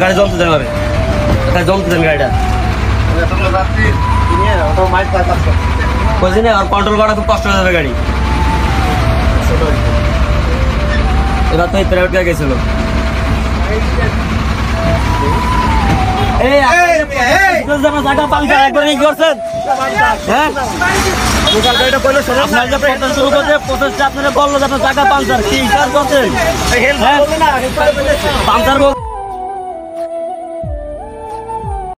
গাড়ি জমতে দেন হবে, জমতে দেন গাড়িটা বুঝলি না, আর কন্ট্রোল করা খুব কষ্ট হয়ে যাবে গাড়ি। এবার তো প্রাইভেট গাড়ি গেছিল। আপনারা বললো যে আপনার জায়গা পাঞ্চার কি করছেন?